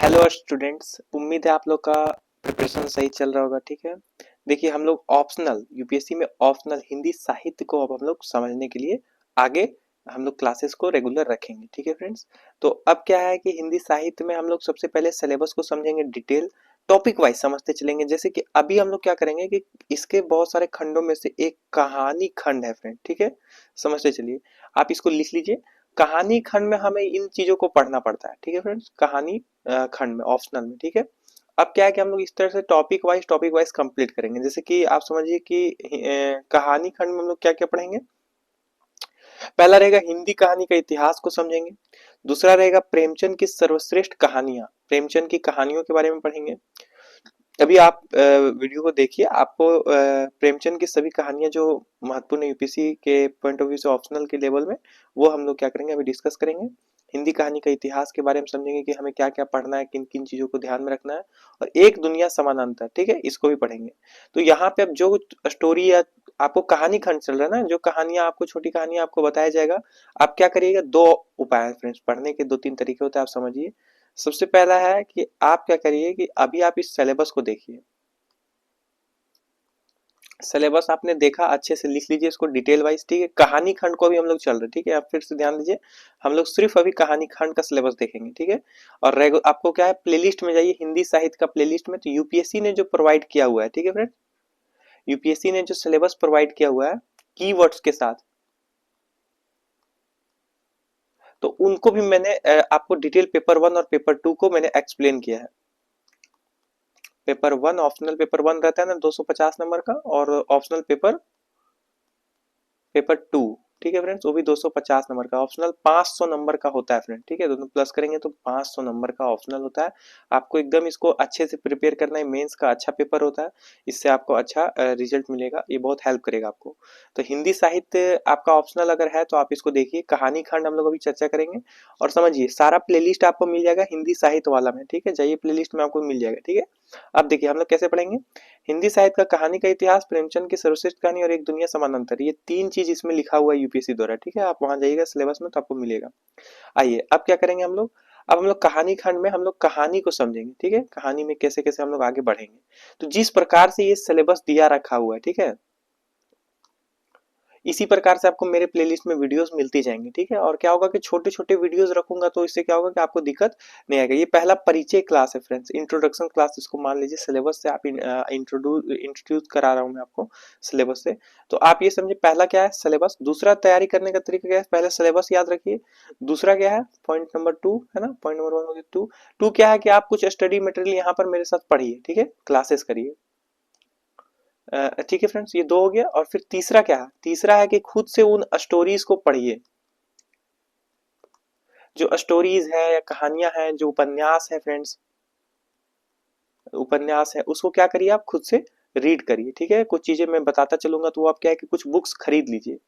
Hello students, उम्मीद है आप लोग का प्रिपरेशन सही चल रहा होगा। ठीक है, देखिए हम लोग ऑप्शनल यूपीएससी में ऑप्शनल हिंदी साहित्य को अब हम लोग समझने के लिए आगे हम लोग क्लासेस को रेगुलर रखेंगे। ठीक है फ्रेंड्स, तो अब क्या है कि हिंदी साहित्य में हम लोग सबसे पहले सिलेबस को समझेंगे, डिटेल टॉपिक वाइज समझते चलेंगे। जैसे कि अभी हम लोग क्या करेंगे कि इसके बहुत सारे खंडों में से एक कहानी खंड है फ्रेंड। ठीक है, समझते चलिए, आप इसको लिख लीजिए। कहानी खंड में हमें इन चीजों को पढ़ना पड़ता है। ठीक है फ्रेंड्स, कहानी खंड में ऑप्शनल में। ठीक है, अब क्या है कि हम लोग इस तरह से टॉपिक वाइज कंप्लीट करेंगे। जैसे कि आप समझिए कि कहानी खंड में हम लोग क्या क्या पढ़ेंगे। पहला रहेगा हिंदी कहानी का इतिहास को समझेंगे। दूसरा रहेगा प्रेमचंद की सर्वश्रेष्ठ कहानियां, प्रेमचंद की कहानियों के बारे में पढ़ेंगे। अभी आप वीडियो को देखिए, आपको प्रेमचंद की सभी कहानियां जो महत्वपूर्ण यूपीएससी के पॉइंट ऑफ व्यू से ऑप्शनल के लेवल में, वो हम लोग क्या करेंगे अभी डिस्कस करेंगे। हिंदी कहानी का इतिहास के बारे में समझेंगे कि हमें क्या क्या पढ़ना है, किन किन चीजों को ध्यान में रखना है। और एक दुनिया समानांतर, ठीक है, इसको भी पढ़ेंगे। तो यहाँ पे अब जो स्टोरी या आपको कहानी खंड चल रहा है ना, जो कहानियां आपको छोटी कहानियां आपको बताया जाएगा, आप क्या करिएगा। दो उपाय है फ्रेंड्स, पढ़ने के दो तीन तरीके होते हैं, आप समझिए। सबसे पहला है कि आप क्या करिए कि अभी आप इस सिलेबस को देखिए। सिलेबस आपने देखा, अच्छे से लिख लीजिए इसको डिटेल वाइज। ठीक है, कहानी खंड को भी हम लोग चल रहे, ठीक है, आप फिर से ध्यान दीजिए। हम लोग सिर्फ अभी कहानी खंड का सिलेबस देखेंगे। ठीक है, और आपको क्या है, प्लेलिस्ट में जाइए, हिंदी साहित्य का प्लेलिस्ट में। तो यूपीएससी ने जो प्रोवाइड किया हुआ है, ठीक है फ्रेंड, यूपीएससी ने जो सिलेबस प्रोवाइड किया हुआ है कीवर्ड्स के साथ, तो उनको भी मैंने आपको डिटेल पेपर 1 और पेपर 2 को मैंने एक्सप्लेन किया है। पेपर 1 ऑप्शनल पेपर 1 रहता है ना 250 नंबर का, और ऑप्शनल पेपर पेपर 2, ठीक है फ्रेंड्स, वो भी 250 नंबर का। ऑप्शनल 500 नंबर का होता है फ्रेंड। ठीक है, दोनों प्लस करेंगे तो 500 नंबर का ऑप्शनल होता है। आपको एकदम इसको अच्छे से प्रिपेयर करना है, मेंस का अच्छा पेपर होता है, इससे आपको अच्छा रिजल्ट मिलेगा, ये बहुत हेल्प करेगा आपको। तो हिंदी साहित्य आपका ऑप्शनल अगर है तो आप इसको देखिए। कहानी खंड हम लोग अभी चर्चा करेंगे। और समझिए, सारा प्लेलिस्ट आपको मिल जाएगा हिंदी साहित्य वाला में। ठीक है, जाइए प्लेलिस्ट में आपको मिल जाएगा। ठीक है, अब देखिए हम लोग कैसे पढ़ेंगे। हिंदी साहित्य का कहानी का इतिहास, प्रेमचंद की सर्वश्रेष्ठ कहानी और एक दुनिया समानांतर, ये तीन चीज इसमें लिखा हुआ है यूपीएससी द्वारा। ठीक है, आप वहां जाइएगा सिलेबस में तो आपको मिलेगा। आइए अब क्या करेंगे हम लोग। अब हम लोग कहानी खंड में हम लोग कहानी को समझेंगे। ठीक है, कहानी में कैसे कैसे हम लोग आगे बढ़ेंगे। तो जिस प्रकार से ये सिलेबस दिया रखा हुआ है, ठीक है, इसी प्रकार से आपको मेरे प्लेलिस्ट में वीडियोस मिलती जाएंगी। ठीक है, और क्या होगा कि छोटे छोटे वीडियोस रखूंगा तो इससे क्या होगा कि आपको दिक्कत नहीं आएगा। ये पहला परिचय क्लास है फ्रेंड्स, इंट्रोडक्शन क्लास इसको मान लीजिए। सिलेबस से आप इंट्रोड्यूस करा रहा हूं मैं आपको सिलेबस से। तो आप ये समझिए, पहला क्या है सिलेबस, दूसरा तैयारी करने का तरीका क्या है, पहले सिलेबस याद रखिए। दूसरा क्या है, पॉइंट नंबर 2 है ना, पॉइंट नंबर 1 हो गया। 2 क्या है कि आप कुछ स्टडी मटेरियल यहाँ पर मेरे साथ पढ़िए। ठीक है, क्लासेस करिए। ठीक है फ्रेंड्स, ये दो हो गया। और फिर तीसरा क्या है, तीसरा है कि खुद से उन स्टोरीज को पढ़िए। जो स्टोरीज है या कहानियां हैं, जो उपन्यास है फ्रेंड्स, उपन्यास है, उसको क्या करिए आप खुद से रीड करिए। ठीक है, कुछ चीजें मैं बताता चलूंगा, तो वो आप क्या है कि कुछ बुक्स खरीद लीजिए।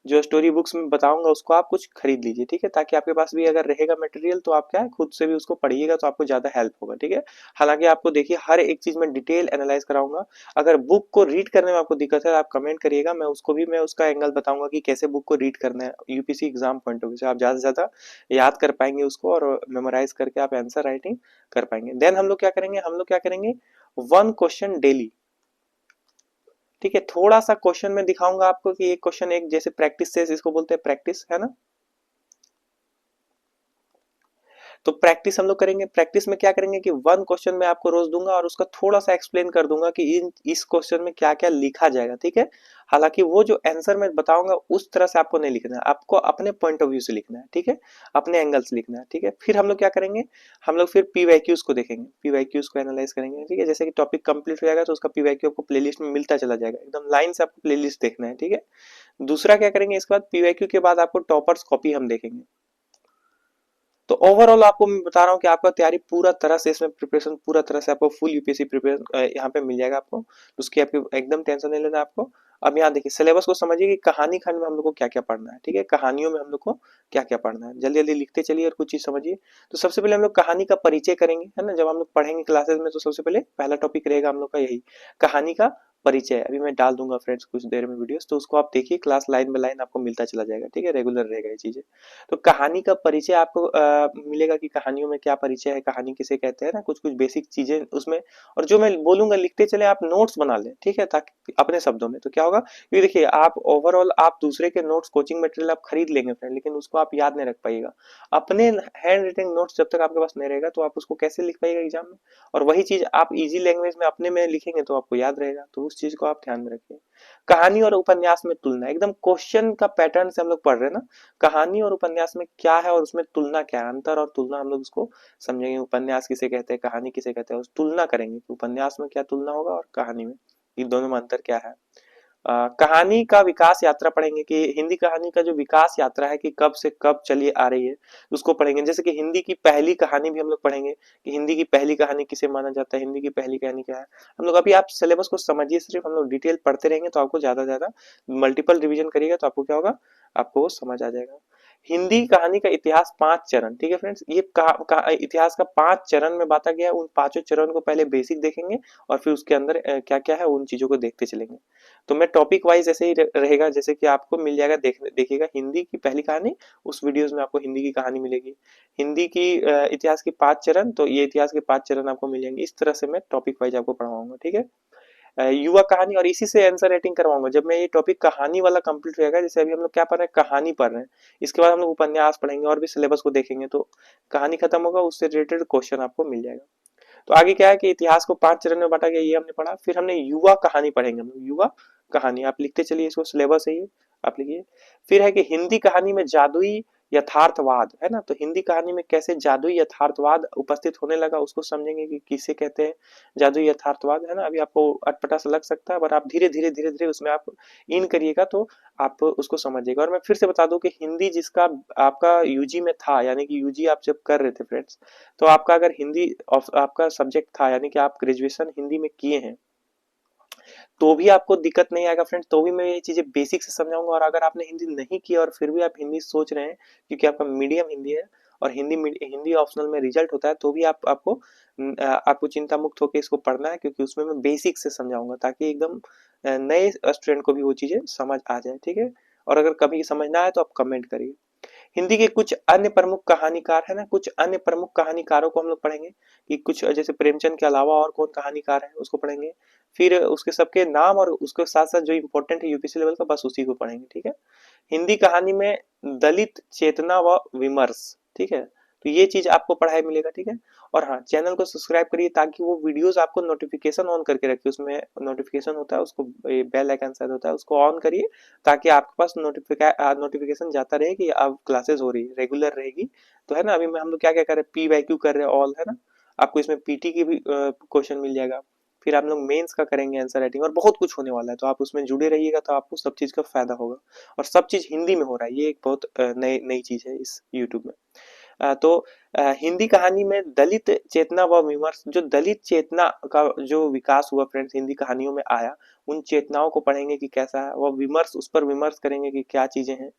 जो स्टोरी बुक्स में बताऊंगा उसको आप कुछ खरीद लीजिए। ठीक है, ताकि आपके पास भी अगर रहेगा मटेरियल तो आप क्या है खुद से भी उसको पढ़िएगा, तो आपको ज्यादा हेल्प होगा। ठीक है, हालांकि आपको देखिए हर एक चीज में डिटेल एनालाइज कराऊंगा। अगर बुक को रीड करने में आपको दिक्कत है आप कमेंट करिएगा, मैं उसको भी मैं उसका एंगल बताऊंगा कि कैसे बुक को रीड करना है UPC exam point of view से, आप ज्यादा से ज्यादा याद कर पाएंगे उसको, और मेमोराइज करके आप आंसर राइटिंग कर पाएंगे। देन हम लोग क्या करेंगे, हम लोग क्या करेंगे, 1 क्वेश्चन डेली। ठीक है, थोड़ा सा क्वेश्चन में दिखाऊंगा आपको कि एक क्वेश्चन एक जैसे प्रैक्टिस से, इसको बोलते हैं प्रैक्टिस, है ना। तो प्रैक्टिस हम लोग करेंगे। प्रैक्टिस में क्या करेंगे कि 1 क्वेश्चन मैं आपको रोज दूंगा और उसका थोड़ा सा एक्सप्लेन कर दूंगा कि इस क्वेश्चन में क्या क्या लिखा जाएगा। ठीक है, हालांकि वो जो आंसर मैं बताऊंगा उस तरह से आपको नहीं लिखना है, आपको अपने पॉइंट ऑफ व्यू से लिखना है। ठीक है, अपने एंगल से लिखना है। ठीक है, फिर हम लोग क्या करेंगे, हम लोग फिर पीवाईक्यूज को देखेंगे, पीवाईक्यूज को एनालाइज करेंगे। ठीक है, जैसे कि टॉपिक कंप्लीट हो जाएगा तो उसका पीवाईक्यू आपको प्लेलिस्ट में मिलता चला जाएगा, एकदम लाइन से आपको प्लेलिस्ट देखना है। ठीक है, दूसरा क्या करेंगे, इसके बाद पीवाईक्यू के बाद आपको टॉपर्स कॉपी हम देखेंगे। तो ओवरऑल आपको मैं बता रहा हूँ कि आपका तैयारी पूरा तरह से, इसमें प्रिपरेशन पूरा तरह से आपको फुल यूपीएससी प्रिपरेशन यहाँ पे मिल जाएगा आपको, उसकी आपकी एकदम टेंशन नहीं लेना आपको। अब यहाँ देखिए सिलेबस को समझिए कि कहानी खंड में हम लोग को क्या क्या पढ़ना है। ठीक है, कहानियों में हम लोग को क्या क्या पढ़ना है, जल्दी जल्दी लिखते चलिए और कुछ चीज समझिए। तो सबसे पहले हम लोग कहानी का परिचय करेंगे, है ना, जब हम लोग पढ़ेंगे क्लासेस में तो सबसे पहले पहला टॉपिक रहेगा हम लोग का यही, कहानी का परिचय अभी मैं डाल दूंगा फ्रेंड्स कुछ देर में वीडियोस, तो उसको आप देखिए, क्लास लाइन बाय लाइन आपको मिलता चला जाएगा, ठीक है, रेगुलर रहेगा ये चीजें। तो कहानी का परिचय आपको मिलेगा कि कहानियों में क्या परिचय है, कहानी किसे कहते हैं ना, कुछ कुछ बेसिक चीजें उसमें, और जो मैं बोलूंगा लिखते चले, आप नोट्स बना लें, ठीक है, ताकि अपने शब्दों में। तो क्या होगा, क्योंकि देखिए आप ओवरऑल आप दूसरे के नोट्स कोचिंग मटेरियल आप खरीद लेंगे फ्रेंड, लेकिन उसको आप याद नहीं रख पाइएगा। अपने हैंड रिटन नोट्स जब तक आपके पास नहीं रहेगा तो आप उसको कैसे लिख पाइएगा एग्जाम में। और वही चीज आप इजी लैंग्वेज में अपने में लिखेंगे तो आपको याद रहेगा, तो उस चीज को आप ध्यान में रखिए। कहानी और उपन्यास में तुलना, एकदम क्वेश्चन का पैटर्न से हम लोग पढ़ रहे हैं ना, कहानी और उपन्यास में क्या है और उसमें तुलना क्या है, अंतर और तुलना हम लोग उसको समझेंगे। उपन्यास किसे कहते हैं, कहानी किसे कहते हैं, उस तुलना करेंगे कि उपन्यास में क्या तुलना होगा और कहानी में, इन दोनों में अंतर क्या है। कहानी का विकास यात्रा पढ़ेंगे कि हिंदी कहानी का जो विकास यात्रा है कि कब से कब चली आ रही है, उसको पढ़ेंगे। जैसे कि हिंदी की पहली कहानी भी हम लोग पढ़ेंगे कि हिंदी की पहली कहानी किसे माना जाता है, हिंदी की पहली कहानी क्या है। हम लोग अभी आप सिलेबस को समझिए, सिर्फ हम लोग डिटेल पढ़ते रहेंगे तो आपको ज्यादा ज्यादा मल्टीपल रिवीजन करिएगा तो आपको क्या होगा, आपको वो समझ आ जाएगा। हिंदी कहानी का इतिहास 5 चरण, ठीक है फ्रेंड्स, ये इतिहास का 5 चरण में बांटा गया है। उन 5 चरण को पहले बेसिक देखेंगे और फिर उसके अंदर क्या क्या है उन चीजों को देखते चलेंगे। तो मैं टॉपिक वाइज ऐसे ही रहेगा, जैसे कि आपको मिल जाएगा, देखिएगा हिंदी की पहली कहानी, उस वीडियोस में आपको हिंदी की कहानी मिलेगी। हिंदी की इतिहास के 5 चरण, तो ये इतिहास के 5 चरण आपको मिल जाएंगे। इस तरह से मैं टॉपिक वाइज आपको पढ़ाऊंगा, ठीक है। युवा कहानी, और इसी से आंसर राइटिंग करवाऊंगा जब मैं ये टॉपिक कहानी वाला कंप्लीट रहेगा। जैसे अभी हम लोग क्या पढ़ रहे हैं, कहानी पढ़ रहे हैं, इसके बाद हम लोग उपन्यास पढ़ेंगे और भी सिलेबस को देखेंगे, तो कहानी खत्म होगा, उससे रिलेटेड क्वेश्चन आपको मिल जाएगा। तो आगे क्या है कि इतिहास को 5 चरण में बांटा गया, ये हमने पढ़ा। फिर हमने युवा कहानी पढ़ेंगे, हम लोग युवा कहानी, आप लिखते चलिए, इसको सिलेबस है ये, आप लिखिए। फिर है कि हिंदी कहानी में जादुई यथार्थवाद, है ना, तो हिंदी कहानी में कैसे जादुई यथार्थवाद उपस्थित होने लगा, उसको समझेंगे कि किसे कहते हैं जादुई यथार्थवाद, है ना। अभी आपको अटपटा सा लग सकता है, पर आप धीरे धीरे धीरे धीरे उसमें आप इन करिएगा तो आप उसको समझिएगा। और मैं फिर से बता दूं कि हिंदी जिसका आपका यूजी में था, यानी कि यूजी आप जब कर रहे थे फ्रेंड्स, तो आपका अगर हिंदी आपका सब्जेक्ट था, यानी कि आप ग्रेजुएशन हिंदी में किए हैं, तो भी आपको दिक्कत नहीं आएगा फ्रेंड्स, तो भी मैं ये चीजें बेसिक से समझाऊंगा। और अगर आपने हिंदी नहीं की और फिर भी आप हिंदी सोच रहे हैं, क्योंकि आपका मीडियम हिंदी है और हिंदी ऑप्शनल में रिजल्ट होता है, तो भी आपको चिंता मुक्त होकर इसको पढ़ना है, क्योंकि उसमें मैं बेसिक से समझाऊंगा ताकि एकदम नए स्टूडेंट को भी वो चीजें समझ आ जाए, ठीक है। और अगर कभी समझना है तो आप कमेंट करिए। हिंदी के कुछ अन्य प्रमुख कहानीकार है ना, कुछ अन्य प्रमुख कहानीकारों को हम लोग पढ़ेंगे कि कुछ जैसे प्रेमचंद के अलावा और कौन कहानीकार है उसको पढ़ेंगे। फिर उसके सबके नाम और उसके साथ साथ जो इम्पोर्टेंट है यूपीएससी लेवल का, बस उसी को पढ़ेंगे, ठीक है। हिंदी कहानी में दलित चेतना व विमर्श, ठीक है, तो ये चीज आपको पढ़ाई मिलेगा, ठीक है। और हाँ, चैनल को सब्सक्राइब करिए ताकि वो वीडियोस आपको नोटिफिकेशन ऑन करके रखिए, उसमें नोटिफिकेशन होता है, उसको बेल आइकन शायद होता है, उसको ऑन करिए ताकि आपके पास नोटिफिकेशन जाता रहे कि अब क्लासेस हो रही है, रेगुलर रहेगी। तो है ना, अभी हम लोग क्या क्या कर रहे हैं, पी वाई क्यू कर रहे हैं ऑल, है ना। आपको इसमें पीटी की भी क्वेश्चन मिल जाएगा। फिर आप लोग मेंस का करेंगे आंसर राइटिंग, और बहुत कुछ होने वाला है, तो आप उसमें जुड़े रहिएगा तो आपको सब चीज का फायदा होगा। और सब चीज हिंदी में हो रहा है, ये एक बहुत नई नई चीज है इस यूट्यूब में। तो हिंदी कहानी में दलित चेतना व विमर्श, जो दलित चेतना का जो विकास हुआ फ्रेंड्स हिंदी कहानियों में आया, उन चेतनाओं को पढ़ेंगे कि कैसा है वह विमर्श, उस पर विमर्श करेंगे कि क्या चीजें हैं।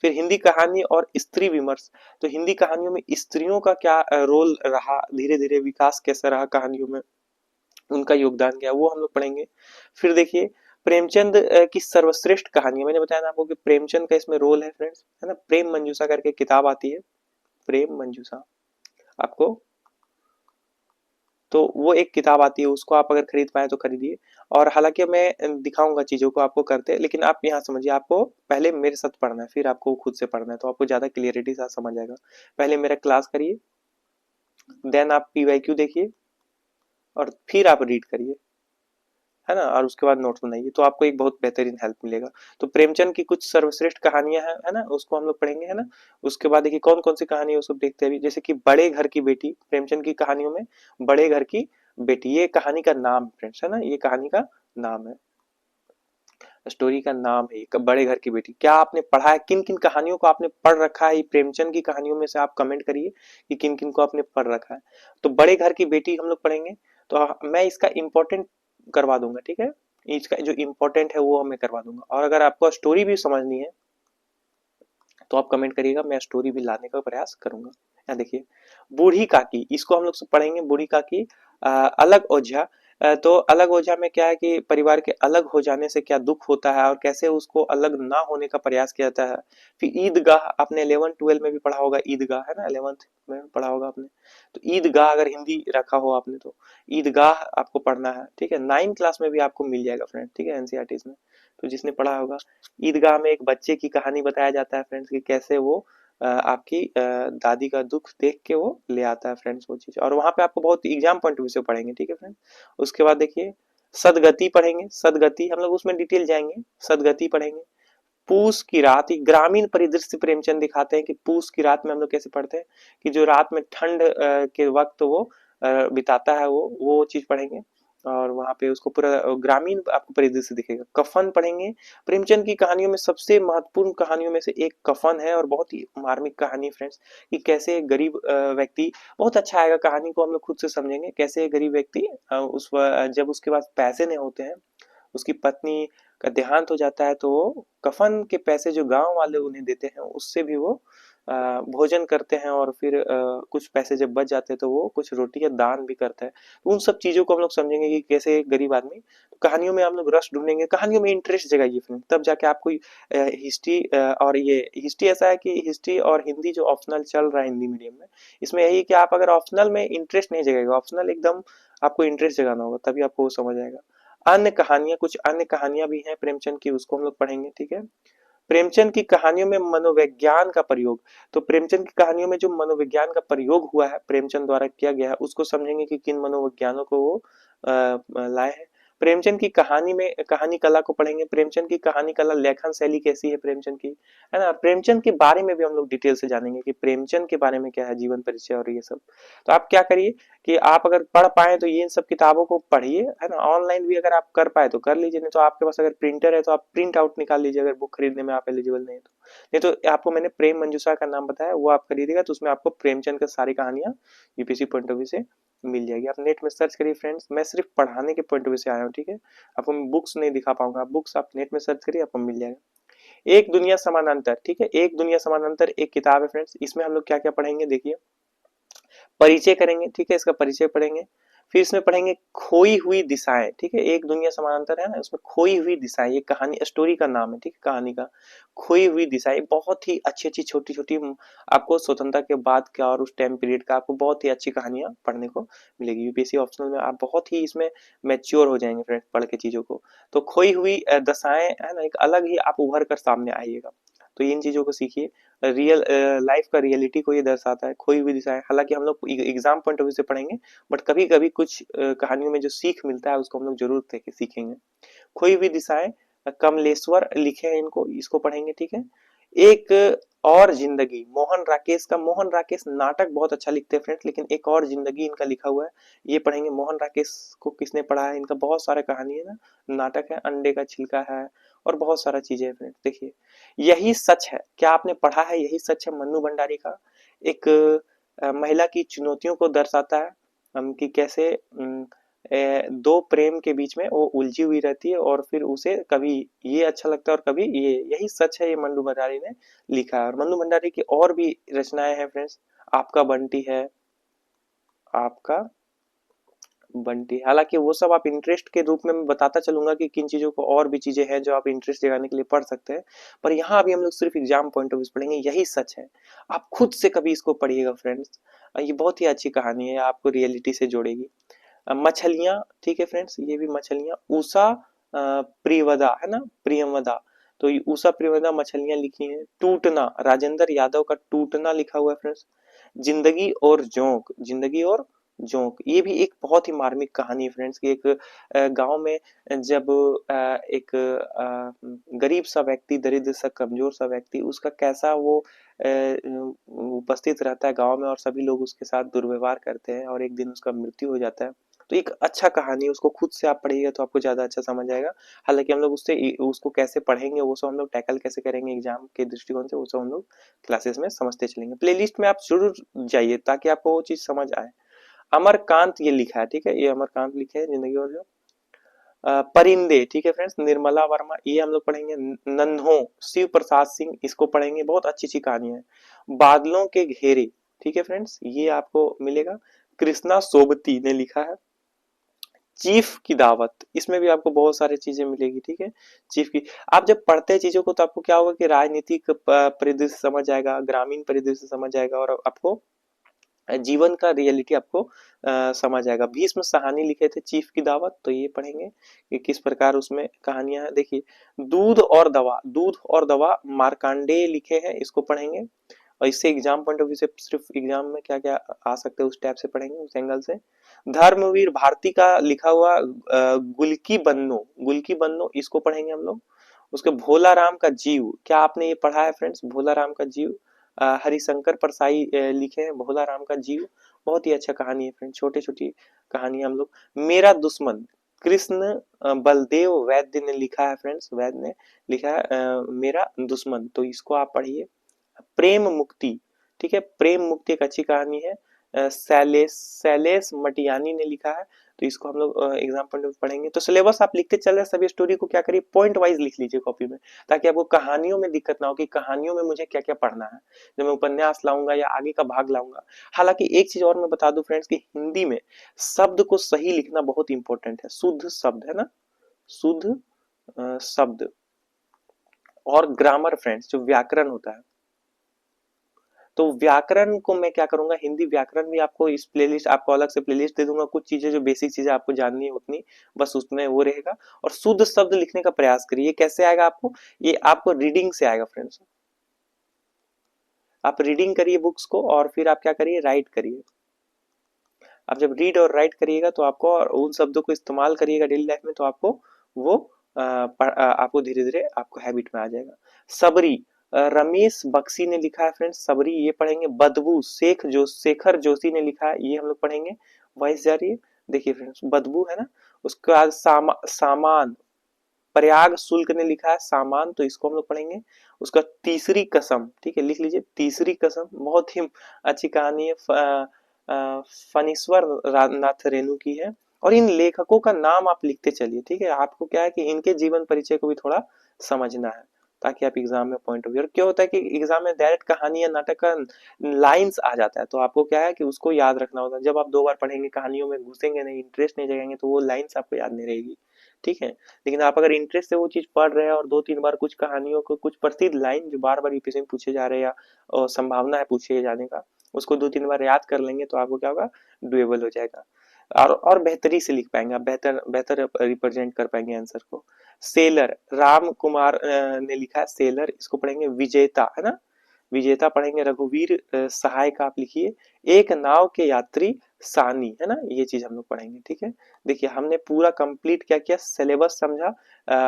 फिर हिंदी कहानी और स्त्री विमर्श, तो हिंदी कहानियों में स्त्रियों का क्या रोल रहा, धीरे धीरे विकास कैसा रहा कहानियों में, उनका योगदान क्या, वो हम लोग पढ़ेंगे। फिर देखिए प्रेमचंद की सर्वश्रेष्ठ कहानी, मैंने बताया ना आपको कि प्रेमचंद का इसमें रोल है फ्रेंड्स, है ना। प्रेम मंजूषा करके किताब आती है, प्रेम मंजूषा, आपको, तो वो एक किताब आती है, उसको आप अगर खरीद पाए तो खरीदिए। और हालांकि मैं दिखाऊंगा चीजों को आपको करते, लेकिन आप यहाँ समझिए, आपको पहले मेरे साथ पढ़ना है, फिर आपको खुद से पढ़ना है, तो आपको ज्यादा क्लियरिटी से समझ आएगा। पहले मेरा क्लास करिए, देन आप पीवाईक्यू देखिए, और फिर आप रीड करिए, है ना, और उसके बाद नोट्स बनाइए, तो आपको एक बहुत बेहतरीन हेल्प मिलेगा। तो प्रेमचंद की कुछ सर्वश्रेष्ठ कहानियां हैं, है ना, उसको हम लोग पढ़ेंगे, है ना। उसके बाद देखिए कौन कौन सी कहानी है उसको देखते हैं अभी। जैसे कि बड़े घर की बेटी, प्रेमचंद की कहानियों में बड़े घर की बेटी, ये कहानी का नाम फ्रेंड्स, है ना, ये कहानी का नाम है, स्टोरी का नाम है ये, बड़े घर की बेटी। क्या आपने पढ़ा है, किन किन कहानियों को आपने पढ़ रखा है प्रेमचंद की कहानियों में से, आप कमेंट करिए कि किन किन को आपने पढ़ रखा है। तो बड़े घर की बेटी हम लोग पढ़ेंगे, तो मैं इसका इम्पोर्टेंट करवा दूंगा, ठीक है, इसका जो इम्पोर्टेंट है वो मैं करवा दूंगा। और अगर आपको स्टोरी भी समझनी है तो आप कमेंट करिएगा, मैं स्टोरी भी लाने का प्रयास करूंगा। यहाँ देखिए बूढ़ी काकी, इसको हम लोग पढ़ेंगे, बूढ़ी काकी अलग ओझा। तो अलग ओझा में क्या है कि परिवार के अलग हो जाने से क्या दुख होता है और कैसे उसको अलग ना होने का प्रयास किया जाता है। फिर ईदगाह, आपने 11-12 में भी पढ़ा होगा, ईदगाह है ना, 11th में पढ़ा होगा आपने। तो ईदगाह अगर हिंदी रखा हो आपने तो ईदगाह आपको पढ़ना है, ठीक है। 9th क्लास में भी आपको मिल जाएगा फ्रेंड, ठीक है, एनसीईआरटी में। तो जिसने पढ़ा होगा, ईदगाह में एक बच्चे की कहानी बताया जाता है फ्रेंड्स कि कैसे वो आपकी दादी का दुख देख के वो ले आता है फ्रेंड्स वो चीज, और वहां पे आपको बहुत एग्जाम पॉइंट ऑफ व्यू से पढ़ेंगे, ठीक है फ्रेंड। उसके बाद देखिए सदगति पढ़ेंगे, सदगति हम लोग उसमें डिटेल जाएंगे, सदगति पढ़ेंगे। पूस की रात, एक ग्रामीण परिदृश्य प्रेमचंद दिखाते हैं कि पूस की रात में हम लोग कैसे पढ़ते हैं कि जो रात में ठंड के वक्त वो बिताता है, वो चीज पढ़ेंगे। और वहां पे उसको पूरा ग्रामीण आपको परिदृश्य दिखेगा। कफन पढ़ेंगे, प्रेमचंद की कहानियों में सबसे महत्वपूर्ण कहानियों में से एक कफन है, और बहुत ही मार्मिक कहानी फ्रेंड्स कि कैसे गरीब व्यक्ति, बहुत अच्छा आएगा कहानी को हम लोग खुद से समझेंगे, कैसे गरीब व्यक्ति जब उसके पास पैसे नहीं होते हैं, उसकी पत्नी का देहांत हो जाता है, तो वो कफन के पैसे जो गांव वाले उन्हें देते हैं उससे भी वो भोजन करते हैं, और फिर कुछ पैसे जब बच जाते हैं तो वो कुछ रोटियां दान भी करता है। तो उन सब चीजों को हम लोग समझेंगे कि कैसे गरीब आदमी, तो कहानियों में हम लोग रस ढूंढेंगे, कहानियों में इंटरेस्ट जगाइए फिल्म, तब जाके आपको हिस्ट्री, और ये हिस्ट्री ऐसा है कि हिस्ट्री और हिंदी जो ऑप्शनल चल रहा है हिंदी मीडियम में, इसमें यही कि आप अगर ऑप्शनल में इंटरेस्ट नहीं जगेगा, ऑप्शनल एकदम आपको इंटरेस्ट जगाना होगा, तभी आपको वो समझ आएगा। अन्य कहानियां, कुछ अन्य कहानियां भी हैं प्रेमचंद की, उसको हम लोग पढ़ेंगे, ठीक है। प्रेमचंद की कहानियों में मनोविज्ञान का प्रयोग, तो प्रेमचंद की कहानियों में जो मनोविज्ञान का प्रयोग हुआ है, प्रेमचंद द्वारा किया गया है, उसको समझेंगे कि किन मनोविज्ञानों को वो लाए हैं। प्रेमचंद की कहानी में कहानी कला को पढ़ेंगे, प्रेमचंद की कहानी कला, लेखन शैली कैसी है प्रेमचंद की, है ना। प्रेमचंद के बारे में भी हम लोग डिटेल से जानेंगे कि प्रेमचंद के बारे में क्या है, जीवन परिचय और ये सब। तो आप क्या करिए कि आप अगर पढ़ पाए तो ये सब किताबों को पढ़िए, है ना। ऑनलाइन भी अगर आप कर पाए तो कर लीजिए, नहीं तो आपके पास अगर प्रिंटर है तो आप प्रिंट आउट निकाल लीजिए, अगर बुक खरीदने में आप एलिजिबल नहीं है तो। नहीं तो आपको मैंने प्रेम मंजूषा का नाम बताया, वो आप खरीदिएगा तो उसमें आपको प्रेमचंद की सारी कहानियां यूपीएससी पॉइंट ऑफ व्यू से मिल जाएगी। आप नेट में सर्च करिए फ्रेंड्स, मैं सिर्फ पढ़ाने के पॉइंट ऑफ व्यू से आया हूँ, ठीक है। आपको बुक्स नहीं दिखा पाऊंगा, बुक्स आप नेट में सर्च करिए, आपको मिल जाएगा। एक दुनिया समानांतर, ठीक है, एक दुनिया समानांतर एक किताब है फ्रेंड्स, इसमें हम लोग क्या क्या पढ़ेंगे देखिए। परिचय करेंगे, ठीक है, इसका परिचय पढ़ेंगे। फिर इसमें पढ़ेंगे खोई हुई दिशाएं, ठीक है, एक दुनिया समानांतर है ना, उसमें खोई हुई दिशाएं, ये कहानी स्टोरी का नाम है, ठीक है, कहानी का खोई हुई दिशाएं। बहुत ही अच्छी अच्छी छोटी छोटी आपको स्वतंत्रता के बाद का और उस टाइम पीरियड का आपको बहुत ही अच्छी कहानियां पढ़ने को मिलेगी। यूपीएससी ऑप्शनल में आप बहुत ही इसमें मैच्योर हो जाएंगे फ्रेंड्स पढ़ के चीजों को। तो खोई हुई दशाएं है ना, एक अलग ही आप उभर कर सामने आइएगा, तो इन चीजों को सीखिए। रियल लाइफ का रियलिटी को ये दर्शाता है, खोई हुई दिशा है। हालांकि हम लोग एग्जाम पॉइंट ऑफ व्यू से पढ़ेंगे, बट कभी कभी कुछ कहानियों में जो सीख मिलता है उसको हम लोग जरूर सीखेंगे। खोई हुई दिशाएं, कमलेश्वर लिखे हैं इनको, इसको पढ़ेंगे, ठीक है। एक और जिंदगी, मोहन राकेश का, मोहन राकेश नाटक बहुत अच्छा लिखते हैं फ्रेंड्स, लेकिन एक और जिंदगी इनका लिखा हुआ है, ये पढ़ेंगे। मोहन राकेश को किसने पढ़ा है, इनका बहुत सारा कहानी है ना, नाटक है, अंडे का छिलका है, और बहुत सारा चीजें है फ्रेंड्स। देखिए यही सच है, क्या आपने पढ़ा है यही सच है, मन्नू भंडारी का। एक महिला की चुनौतियों को दर्शाता है, कि कैसे दो प्रेम के बीच में वो उलझी हुई रहती है, और फिर उसे कभी ये अच्छा लगता है और कभी ये, यही सच है, ये मन्नू भंडारी ने लिखा है। और मन्नू भंडारी की और भी रचनाएं हैं फ्रेंड्स, आपका बंटी है, आपका बंटी। हालांकि वो सब आप इंटरेस्ट के रूप में मैं बताता चलूंगा कि किन चीजों को, और भी चीजें हैं जो आप इंटरेस्ट जगाने के लिए पढ़ सकते हैं, पर यहाँ अभी हम लोग सिर्फ एग्जाम पॉइंट ऑफ व्यू पढ़ेंगे, यही सच है। आप खुद से कभी इसको पढ़िएगा फ्रेंड्स, ये बहुत ही अच्छी कहानी है, आपको रियलिटी से जोड़ेगी। मछलियां, ठीक है फ्रेंड्स, ये भी मछलियां, उषा प्रियवदा है ना, प्रियमवदा। तो ये उषा प्रियवदा मछलियां लिखी हैं। टूटना, राजेंद्र यादव का टूटना लिखा हुआ है फ्रेंड्स। जिंदगी और जोंक, जिंदगी और जोंक, ये भी एक बहुत ही मार्मिक कहानी है फ्रेंड्स की। एक गांव में जब एक गरीब सा व्यक्ति, दरिद्र सा, कमजोर सा व्यक्ति, उसका कैसा वो उपस्थित रहता है गांव में, और सभी लोग उसके साथ दुर्व्यवहार करते हैं, और एक दिन उसका मृत्यु हो जाता है। तो एक अच्छा कहानी है, उसको खुद से आप पढ़िएगा तो आपको ज्यादा अच्छा समझ आएगा। हालांकि हम लोग उससे उसको कैसे पढ़ेंगे, वो सब हम लोग टैकल कैसे करेंगे एग्जाम के दृष्टिकोण से, वो सब हम लोग क्लासेस में समझते चलेंगे। प्लेलिस्ट में आप जरूर जाइए ताकि आपको वो चीज समझ आए। अमरकांत ये लिखा है, ठीक है, ये अमरकांत लिखे है, जिंदगी और जो परिंदे, ठीक है फ्रेंड्स, निर्मला वर्मा, ये हम लोग पढ़ेंगे। नन्हो, शिव प्रसाद सिंह, इसको पढ़ेंगे, बहुत अच्छी अच्छी कहानी है। बादलों के घेरे, ठीक है फ्रेंड्स, ये आपको मिलेगा। कृष्णा सोबती ने लिखा है। चीफ की दावत, इसमें भी आपको बहुत सारी चीजें मिलेगी, ठीक है। चीफ की, आप जब पढ़ते हैं चीजों को तो आपको क्या होगा कि राजनीतिक परिदृश्य समझ आएगा, ग्रामीण परिदृश्य समझ आएगा, और आपको जीवन का रियलिटी आपको समझ आएगा। भीष्म साहनी लिखे थे चीफ की दावत, तो ये पढ़ेंगे कि किस प्रकार उसमें कहानियां हैं। देखिए दूध और दवा, दूध और दवा मार्कंडेय लिखे हैं, इसको पढ़ेंगे। और इससे एग्जाम पॉइंट ऑफ व्यू से सिर्फ एग्जाम में क्या क्या आ सकते हैं उस टाइप से पढ़ेंगे, उस एंगल से। धर्मवीर भारती का लिखा हुआ गुलकी बन्नो, गुलकी बन्नो, इसको पढ़ेंगे हम लोग। उसके भोला राम का जीव, क्या आपने ये पढ़ा है फ्रेंड्स, भोला राम का जीव? हरिशंकर परसाई लिखे हैं भोला राम का जीव, बहुत ही अच्छा कहानी है फ्रेंड्स, छोटी छोटी कहानी हम लोग। मेरा दुश्मन, कृष्ण बलदेव वैद्य ने लिखा है फ्रेंड्स, वैद्य ने लिखा है मेरा दुश्मन, तो इसको आप पढ़िए। प्रेम मुक्ति, ठीक है, प्रेम मुक्ति एक अच्छी कहानी है, शैलेश शैलेश मटियानी ने लिखा है, तो इसको हम लोग एग्जाम पॉइंट में पढ़ेंगे। तो सिलेबस आप लिखते चल रहे सभी स्टोरी को क्या करिए, पॉइंट वाइज लिख लीजिए कॉपी में, ताकि आपको कहानियों में दिक्कत ना हो कि कहानियों में मुझे क्या क्या पढ़ना है, जब मैं उपन्यास लाऊंगा या आगे का भाग लाऊंगा। हालांकि एक चीज और मैं बता दूं फ्रेंड्स कि हिंदी में शब्द को सही लिखना बहुत इंपॉर्टेंट है, शुद्ध शब्द है ना, शुद्ध शब्द, और ग्रामर फ्रेंड्स, जो व्याकरण होता है। तो व्याकरण को मैं क्या करूंगा, हिंदी व्याकरण भी आपको इस प्लेलिस्ट, आपको अलग से प्लेलिस्ट दे दूंगा, कुछ चीजें जो बेसिक चीजें आपको जाननी है उतनी बस उसमें वो रहेगा। और शुद्ध शब्द लिखने का प्रयास करिए, कैसे आएगा आपको, ये आपको रीडिंग से आएगा फ्रेंड्स। आप रीडिंग करिए बुक्स को, और फिर आप क्या करिए, राइट करिए। आप जब रीड और राइट करिएगा तो आपको, और उन शब्दों को इस्तेमाल करिएगा डेली लाइफ में, तो आपको वो आपको धीरे धीरे आपको हैबिट में आ जाएगा। सबरी, रमेश बख्शी ने लिखा है फ्रेंड्स सबरी, ये पढ़ेंगे। बदबू, शेखर जोशी ने लिखा है, ये हम लोग पढ़ेंगे। वॉइस जा रही है, देखिए फ्रेंड्स, बदबू है ना। उसके बाद सामान, प्रयाग शुल्क ने लिखा है सामान, तो इसको हम लोग पढ़ेंगे। उसका तीसरी कसम, ठीक है, लिख लीजिए तीसरी कसम, बहुत ही अच्छी कहानी है, फणीश्वर नाथ रेणु की है। और इन लेखकों का नाम आप लिखते चलिए, ठीक है, आपको क्या है कि इनके जीवन परिचय को भी थोड़ा समझना है, ताकि आप एग्जाम में पॉइंट ऑफ व्यू, और क्या होता है कि एग्जाम में डायरेक्ट कहानी या नाटक का लाइंस आ जाता है, तो आपको क्या है कि उसको याद रखना होता है। जब आप 2 बार पढ़ेंगे, कहानियों में घुसेंगे नहीं, इंटरेस्ट नहीं जगेंगे, तो वो लाइंस आपको याद नहीं रहेगी, ठीक है। लेकिन आप अगर इंटरेस्ट से वो चीज पढ़ रहे हैं, और 2-3 बार कुछ कहानियों को, कुछ प्रसिद्ध लाइन जो बार बार यूपीएससी में पूछे जा रहे हैं, या संभावना है पूछे जाने का, उसको 2-3 बार याद कर लेंगे, तो आपको क्या होगा, डुएबल हो जाएगा, और बेहतरी से लिख पाएंगे आप, बेहतर बेहतर रिप्रेजेंट कर पाएंगे आंसर को। सेलर, राम कुमार ने लिखा है सेलर, इसको पढ़ेंगे। विजेता है ना, विजेता पढ़ेंगे। रघुवीर सहाय का आप लिखिए। एक नाव के यात्री सानी, है ना, ये चीज हम लोग पढ़ेंगे, ठीक है। देखिए हमने पूरा कंप्लीट क्या किया, सिलेबस समझा।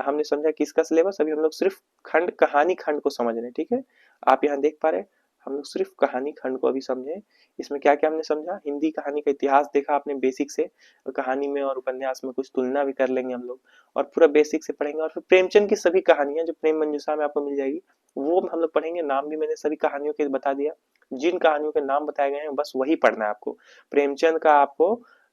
हमने समझा किसका सिलेबस, अभी हम लोग सिर्फ खंड, कहानी खंड को समझ रहे हैं, ठीक है। आप यहाँ देख पा रहे हैं, हम लोग सिर्फ कहानी खंड को अभी समझे। इसमें क्या क्या हमने समझा, हिंदी कहानी का इतिहास देखा आपने बेसिक से, कहानी में और उपन्यास में कुछ तुलना भी कर लेंगे हम लोग, और पूरा बेसिक से पढ़ेंगे। और फिर प्रेमचंद की सभी कहानियां जो प्रेम मंजूषा में आपको मिल जाएगी, वो हम लोग पढ़ेंगे। नाम भी मैंने सभी कहानियों के बता दिया, जिन कहानियों के नाम बताए गए हैं बस वही पढ़ना है आपको। प्रेमचंद का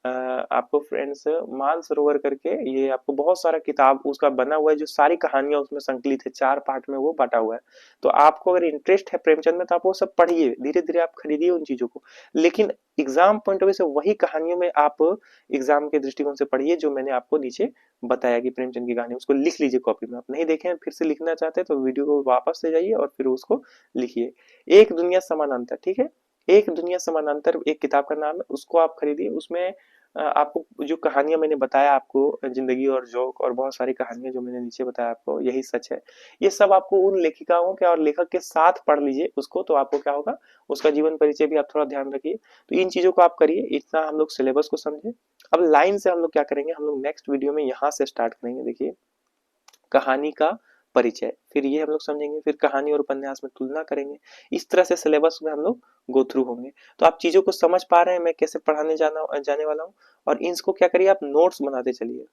आपको फ्रेंड्स मानसरोवर करके, ये आपको बहुत सारा किताब उसका बना हुआ है, जो सारी कहानियां उसमें संकलित है, 4 पार्ट में वो बांटा हुआ है। तो आपको अगर इंटरेस्ट है प्रेमचंद में, तो आप वो सब पढ़िए, धीरे धीरे आप खरीदिए उन चीजों को। लेकिन एग्जाम पॉइंट ऑफ व्यू से वही कहानियों में आप एग्जाम के दृष्टिकोण से पढ़िए, जो मैंने आपको नीचे बताया कि प्रेमचंद की कहानी, उसको लिख लीजिए कॉपी में। आप नहीं देखे फिर से लिखना चाहते हैं तो वीडियो को वापस से जाइए और फिर उसको लिखिए। एक दुनिया समानांतर, ठीक है, एक दुनिया समानांतर एक किताब का नाम है, उसको आप खरीदिए। उसमें आपको जो कहानियां मैंने बताया आपको, जिंदगी और जोक और बहुत सारी कहानियां जो मैंने नीचे बताया आपको, यही सच है। ये सब आपको उन लेखिकाओं के और लेखक के साथ पढ़ लीजिए उसको, तो आपको क्या होगा, उसका जीवन परिचय भी आप थोड़ा ध्यान रखिए। तो इन चीजों को आप करिए। इतना हम लोग सिलेबस को समझे। अब लाइन से हम लोग क्या करेंगे, हम लोग नेक्स्ट वीडियो में यहाँ से स्टार्ट करेंगे। देखिए कहानी का परिचय, फिर ये हम लोग समझेंगे, फिर कहानी और उपन्यास में तुलना करेंगे। इस तरह से सिलेबस में हम लोग गो थ्रू होंगे। तो आप चीजों को समझ पा रहे हैं मैं कैसे पढ़ाने जाने वाला हूँ। और इसको क्या करिए, आप नोट्स बनाते चलिए,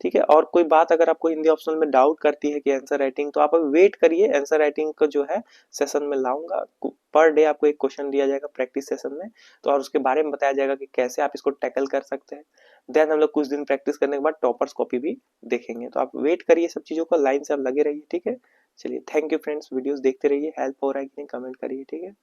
ठीक है। और कोई बात अगर आपको हिंदी ऑप्शनल में डाउट करती है कि आंसर राइटिंग, तो आप वेट करिए, आंसर राइटिंग का जो है सेशन में लाऊंगा। पर डे आपको एक क्वेश्चन दिया जाएगा प्रैक्टिस सेशन में, तो और उसके बारे में बताया जाएगा कि कैसे आप इसको टैकल कर सकते हैं। देन हम लोग कुछ दिन प्रैक्टिस करने के बाद टॉपर्स कॉपी भी देखेंगे। तो आप वेट करिए सब चीजों को, लाइन से आप लगे रहिए, ठीक है। चलिए थैंक यू फ्रेंड्स, वीडियोस देखते रहिए, हेल्प हो रहा है कि नहीं कमेंट करिए, ठीक है।